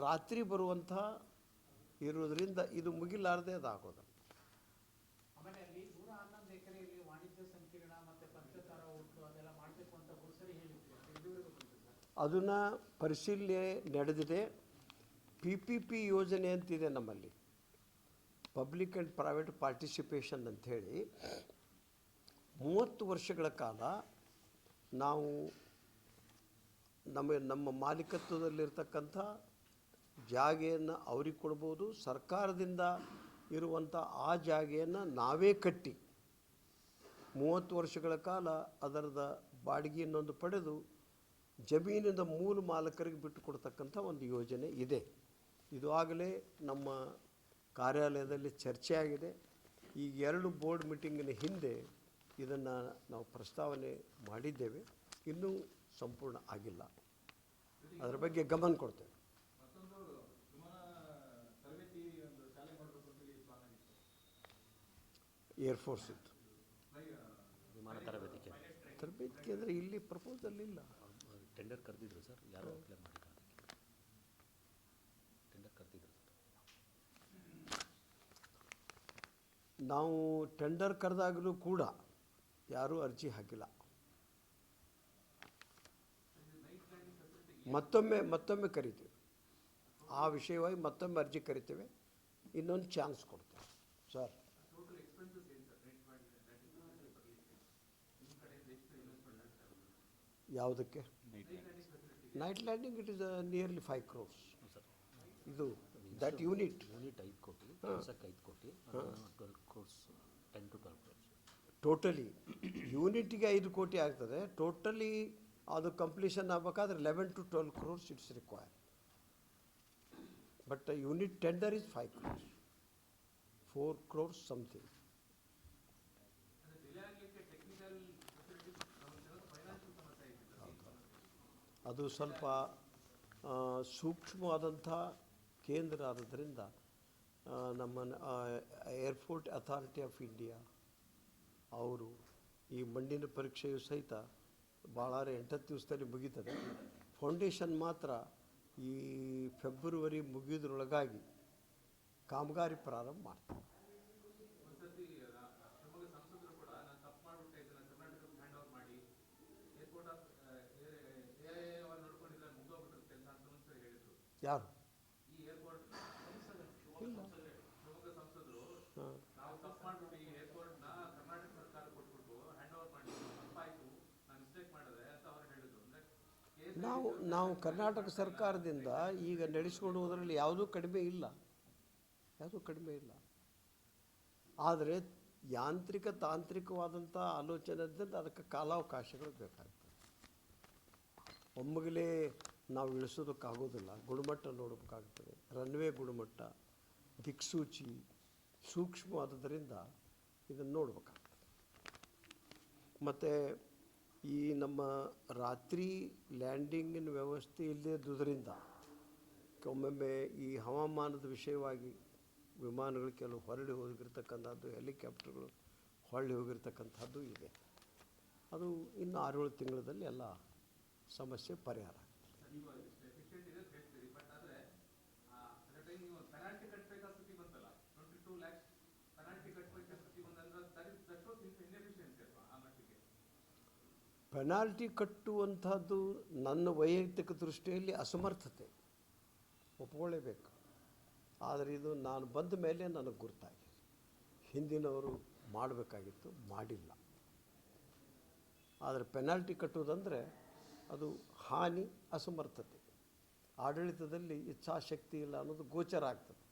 ರಾತ್ರಿ ಬರುವಂಥ ಇರೋದರಿಂದ ಇದು ಮುಗಿಲಾರದೆ ಅದಾಗೋದು. ಆಮೇಲೆ ಅಲ್ಲಿ 111 ಎಕರೆಯಲ್ಲಿ ವಾಣಿಜ್ಯ ಸಂಕೀರ್ಣ ಮತ್ತು ಪಂಚತಾರ ಉಂಟು ಅದೆಲ್ಲ ಮಾಡಬೇಕು ಅಂತ ಸರಿ ಹೇಳಿದ್ರು. ಅದನ್ನು ಪರಿಶೀಲನೆ ನಡೆದಿದೆ. PPP ಯೋಜನೆ ಅಂತಿದೆ ನಮ್ಮಲ್ಲಿ, ಪಬ್ಲಿಕ್ ಆ್ಯಂಡ್ ಪ್ರೈವೇಟ್ ಪಾರ್ಟಿಸಿಪೇಷನ್ ಅಂಥೇಳಿ 30 ವರ್ಷಗಳ ಕಾಲ ನಾವು ನಮ್ಮ ಮಾಲೀಕತ್ವದಲ್ಲಿರ್ತಕ್ಕಂಥ ಜಾಗೆಯನ್ನು ಅವ್ರಿಗೆ ಕೊಡ್ಬೋದು. ಸರ್ಕಾರದಿಂದ ಇರುವಂಥ ಆ ಜಾಗೆಯನ್ನು ನಾವೇ ಕಟ್ಟಿ 30 ವರ್ಷಗಳ ಕಾಲ ಅದರದ ಬಾಡಿಗೆಯನ್ನೊಂದು ಪಡೆದು ಜಮೀನಿನ ಮೂಲ ಮಾಲಕರಿಗೆ ಬಿಟ್ಟು ಕೊಡ್ತಕ್ಕಂಥ ಒಂದು ಯೋಜನೆ ಇದೆ. ಇದು ಆಗಲೇ ನಮ್ಮ ಕಾರ್ಯಾಲಯದಲ್ಲಿ ಚರ್ಚೆ ಆಗಿದೆ. ಈಗ 2 ಬೋರ್ಡ್ ಮೀಟಿಂಗಿನ ಹಿಂದೆ ಇದನ್ನು ನಾವು ಪ್ರಸ್ತಾವನೆ ಮಾಡಿದ್ದೇವೆ. ಇನ್ನೂ ಸಂಪೂರ್ಣ ಆಗಿಲ್ಲ. ಅದರ ಬಗ್ಗೆ ಗಮನ ಕೊಡ್ತೇವೆ. ಏರ್ಫೋರ್ಸ್ ಇತ್ತು ವಿಮಾನ ತರಬೇತಿ ಅಂದರೆ ಇಲ್ಲಿ ಪ್ರಪೋಸಲ್ ಇಲ್ಲ. ಟೆಂಡರ್ ಕರೆದಿದ್ರು ಸರ್, ಯಾರು ಅಪ್ಲೈ ಮಾಡಿಲ್ಲ, ಟೆಂಡರ್ ಕರೆದಿದ್ರು ಸರ್. ನಾವು ಟೆಂಡರ್ ಕರೆದಾಗಲೂ ಕೂಡ ಯಾರೂ ಅರ್ಜಿ ಹಾಕಿಲ್ಲ. ಮತ್ತೊಮ್ಮೆ ಕರಿತೀವಿ, ಆ ವಿಷಯವಾಗಿ ಮತ್ತೊಮ್ಮೆ ಅರ್ಜಿ ಕರಿತೇವೆ, ಇನ್ನೊಂದು ಚಾನ್ಸ್ ಕೊಡ್ತೇವೆ ಸರ್. ಯಾವುದಕ್ಕೆ? Night landing it is nearly 5 crores. ಇದು ದಟ್ ಯೂನಿಟ್ 5 ಕೋಟಿ, ಕೆಲಸಕ್ಕೆ 5 ಕೋಟಿ, 12 crores, 10 to 12 crores ಟೋಟಲಿ. ಯೂನಿಟ್ಗೆ 5 ಕೋಟಿ ಆಗ್ತದೆ. ಟೋಟಲಿ ಅದು ಕಂಪ್ಲೀಷನ್ ಆಗಬೇಕಾದ್ರೆ 11 to 12 crores it's require. But unit tender is 5 crores, 4 crores something. ಅದು ಸ್ವಲ್ಪ ಸೂಕ್ಷ್ಮವಾದಂಥ ಕೇಂದ್ರ ಆದದ್ರಿಂದ ನಮ್ಮ ಏರ್ಪೋರ್ಟ್ ಅಥಾರಿಟಿ ಆಫ್ ಇಂಡಿಯಾ ಅವರು ಈ ಮಣ್ಣಿನ ಪರೀಕ್ಷೆಯು ಸಹಿತ ಭಾಳ 8 ದಿವಸದಲ್ಲಿ ಮುಗೀತದೆ. ಫೌಂಡೇಶನ್ ಮಾತ್ರ ಈ ಫೆಬ್ರವರಿ ಮುಗಿಯೋದ್ರೊಳಗಾಗಿ ಕಾಮಗಾರಿ ಪ್ರಾರಂಭ ಮಾಡ್ತಾರೆ. ಯಾರು? ನಾವು ಕರ್ನಾಟಕ ಸರ್ಕಾರದಿಂದ ಈಗ ನಡೆಸಿಕೊಂಡು ಹೋದ್ರಲ್ಲಿ ಯಾವುದೂ ಕಡಿಮೆ ಇಲ್ಲ. ಆದರೆ ತಾಂತ್ರಿಕವಾದಂಥ ಆಲೋಚನೆಯಿಂದ ಅದಕ್ಕೆ ಕಾಲಾವಕಾಶಗಳು ಬೇಕಾಗ್ತದೆ. ಒಮ್ಮೆಗಲೇ ನಾವು ಇಳಿಸೋದಕ್ಕಾಗೋದಿಲ್ಲ. ಗುಣಮಟ್ಟ ನೋಡಬೇಕಾಗ್ತದೆ, ರನ್ವೇ ಗುಣಮಟ್ಟ, ದಿಕ್ಸೂಚಿ ಸೂಕ್ಷ್ಮವಾದದ್ದರಿಂದ ಇದನ್ನು ನೋಡಬೇಕಾಗ್ತದೆ. ಮತ್ತು ಈ ನಮ್ಮ ರಾತ್ರಿ ಲ್ಯಾಂಡಿಂಗಿನ ವ್ಯವಸ್ಥೆ ಇಲ್ಲದಿದ್ದುದರಿಂದ ಒಮ್ಮೊಮ್ಮೆ ಈ ಹವಾಮಾನದ ವಿಷಯವಾಗಿ ವಿಮಾನಗಳು ಕೆಲವು ಹೊರಳಿ ಹೋಗಿರ್ತಕ್ಕಂಥದ್ದು, ಹೆಲಿಕಾಪ್ಟರ್ಗಳು ಹೊರಳಿ ಹೋಗಿರ್ತಕ್ಕಂಥದ್ದು ಇದೆ. ಅದು ಇನ್ನು 6-7 ತಿಂಗಳಲ್ಲಿ ಎಲ್ಲ ಸಮಸ್ಯೆ ಪರಿಹಾರ. ಪೆನಾಲ್ಟಿ ಕಟ್ಟುವಂಥದ್ದು ನನ್ನ ವೈಯಕ್ತಿಕ ದೃಷ್ಟಿಯಲ್ಲಿ ಅಸಮರ್ಥತೆ ಒಪ್ಕೊಳ್ಳೇಬೇಕು. ಆದರೆ ಇದು ನಾನು ಬಂದ ಮೇಲೆ ನನಗೆ ಗುರ್ತಾಗಿದೆ. ಹಿಂದಿನವರು ಮಾಡಬೇಕಾಗಿತ್ತು, ಮಾಡಿಲ್ಲ. ಆದರೆ ಪೆನಾಲ್ಟಿ ಕಟ್ಟುವುದಂದರೆ ಅದು ಹಾನಿ, ಅಸಮರ್ಥತೆ, ಆಡಳಿತದಲ್ಲಿ ಇಚ್ಛಾಶಕ್ತಿ ಇಲ್ಲ ಅನ್ನೋದು ಗೋಚರ ಆಗ್ತದೆ.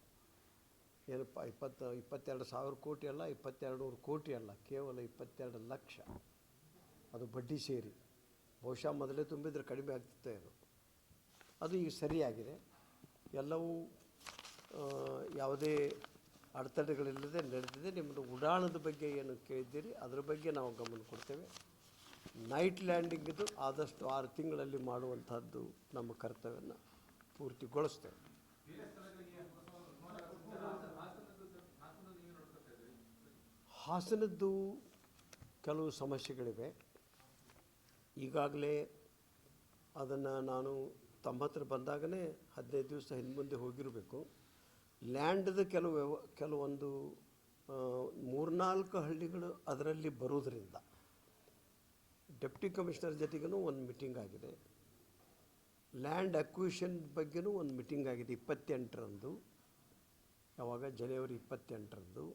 ಏನಪ್ಪ 22 ಸಾವಿರ ಕೋಟಿ ಅಲ್ಲ, 2200 ಕೋಟಿ ಅಲ್ಲ, ಕೇವಲ 22 ಲಕ್ಷ. ಅದು ಬಡ್ಡಿ ಸೇರಿ ಬಹುಶಃ ಮೊದಲೇ ತುಂಬಿದರೆ ಕಡಿಮೆ ಆಗ್ತಿತ್ತು. ಅದು ಈಗ ಸರಿಯಾಗಿದೆ. ಎಲ್ಲವೂ ಯಾವುದೇ ಅಡೆತಡೆಗಳಿಲ್ಲದೆ ನಡೆದಿದೆ. ನಿಮ್ಮದು ಉಡಾಣದ ಬಗ್ಗೆ ಏನು ಕೇಳಿದ್ದೀರಿ ಅದರ ಬಗ್ಗೆ ನಾವು ಗಮನ ಕೊಡ್ತೇವೆ. ನೈಟ್ ಲ್ಯಾಂಡಿಂಗಿದು ಆದಷ್ಟು 6 ತಿಂಗಳಲ್ಲಿ ಮಾಡುವಂಥದ್ದು ನಮ್ಮ ಕರ್ತವ್ಯವನ್ನು ಪೂರ್ತಿಗೊಳಿಸ್ತೇವೆ. ಹಾಸನದ್ದು ಕೆಲವು ಸಮಸ್ಯೆಗಳಿವೆ. ಈಗಾಗಲೇ ಅದನ್ನು ನಾನು ತಮ್ಮ ಹತ್ರ ಬಂದಾಗಲೇ 15 ದಿವಸ ಹಿಂದೆ ಹೋಗಿರಬೇಕು. ಲ್ಯಾಂಡ್ದು ಕೆಲವೊಂದು 3-4 ಹಳ್ಳಿಗಳು ಅದರಲ್ಲಿ ಬರೋದರಿಂದ ಡೆಪ್ಟಿ ಕಮಿಷನರ್ ಜೊತೆಗೂ ಒಂದು ಮೀಟಿಂಗ್ ಆಗಿದೆ. ಲ್ಯಾಂಡ್ ಅಕ್ವಿಷನ್ ಬಗ್ಗೆನೂ ಒಂದು ಮೀಟಿಂಗ್ ಆಗಿದೆ 28ರಂದು, ಯಾವಾಗ ಜನವರಿ 28ರಂದು.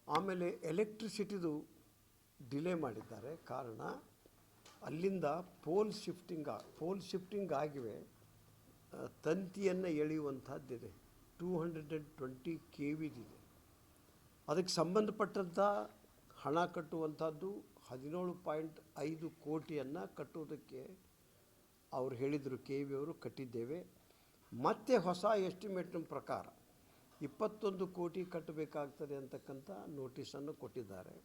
ಆಮೇಲೆ ಎಲೆಕ್ಟ್ರಿಸಿಟಿದು ಡಿಲೇ ಮಾಡಿದ್ದಾರೆ. ಕಾರಣ ಅಲ್ಲಿಂದ ಪೋಲ್ ಶಿಫ್ಟಿಂಗ್ ಆಗಿವೆ. ತಂತಿಯನ್ನು ಎಳೆಯುವಂಥದ್ದಿದೆ, 220 KVದಿದೆ. ಅದಕ್ಕೆ ಸಂಬಂಧಪಟ್ಟಂಥ ಹಣ ಕಟ್ಟುವಂಥದ್ದು 17.5 ಕೋಟಿಯನ್ನು ಕಟ್ಟುವುದಕ್ಕೆ ಅವ್ರು ಹೇಳಿದರು, KV ಅವರು ಕಟ್ಟಿದ್ದೇವೆ. ಮತ್ತು ಹೊಸ ಎಸ್ಟಿಮೇಟ್ನ ಪ್ರಕಾರ 21 ಕೋಟಿ ಕಟ್ಟಬೇಕಾಗ್ತದೆ ಅಂತಕ್ಕಂಥ ನೋಟಿಸನ್ನು ಕೊಟ್ಟಿದ್ದಾರೆ.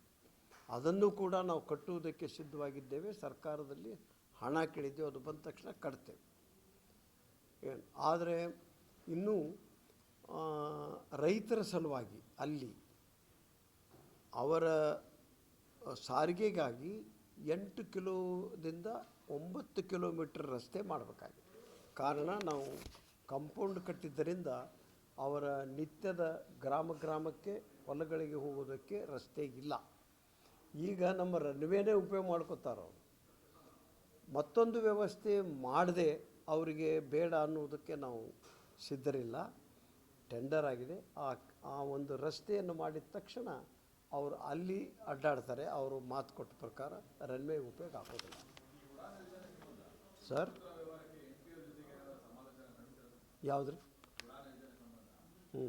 ಅದನ್ನು ಕೂಡ ನಾವು ಕಟ್ಟುವುದಕ್ಕೆ ಸಿದ್ಧವಾಗಿದ್ದೇವೆ. ಸರ್ಕಾರದಲ್ಲಿ ಹಣ ಕೇಳಿದ್ದೇವೆ, ಅದು ಬಂದ ತಕ್ಷಣ ಕಟ್ತೇವೆ. ಆದರೆ ಇನ್ನೂ ರೈತರ ಸಲುವಾಗಿ ಅಲ್ಲಿ ಅವರ ಸಾರಿಗೆಗಾಗಿ 8 ಕಿಲೋದಿಂದ 9 ಕಿಲೋಮೀಟರ್ ರಸ್ತೆ ಮಾಡಬೇಕಾಗಿದೆ. ಕಾರಣ ನಾವು ಕಾಂಪೌಂಡ್ ಕಟ್ಟಿದ್ದರಿಂದ ಅವರ ನಿತ್ಯದ ಗ್ರಾಮಕ್ಕೆ ಹೊಲಗಳಿಗೆ ಹೋಗೋದಕ್ಕೆ ರಸ್ತೆ ಇಲ್ಲ. ಈಗ ನಮ್ಮ ರನ್ವೇನೇ ಉಪಯೋಗ ಮಾಡ್ಕೋತಾರೆ ಅವರು. ಮತ್ತೊಂದು ವ್ಯವಸ್ಥೆ ಮಾಡದೆ ಅವರಿಗೆ ಬೇಡ ಅನ್ನೋದಕ್ಕೆ ನಾವು ಸಿದ್ಧರಿಲ್ಲ. ಟೆಂಡರ್ ಆಗಿದೆ. ಆ ಒಂದು ರಸ್ತೆಯನ್ನು ಮಾಡಿದ ತಕ್ಷಣ ಅವರು ಅಲ್ಲಿ ಅಡ್ಡಾಡ್ತಾರೆ. ಅವರು ಮಾತು ಕೊಟ್ಟ ಪ್ರಕಾರ ರನ್ವೇ ಉಪಯೋಗ ಆಗೋದಿಲ್ಲ. ಸರ್ ಯಾವ್ದು ರೀ?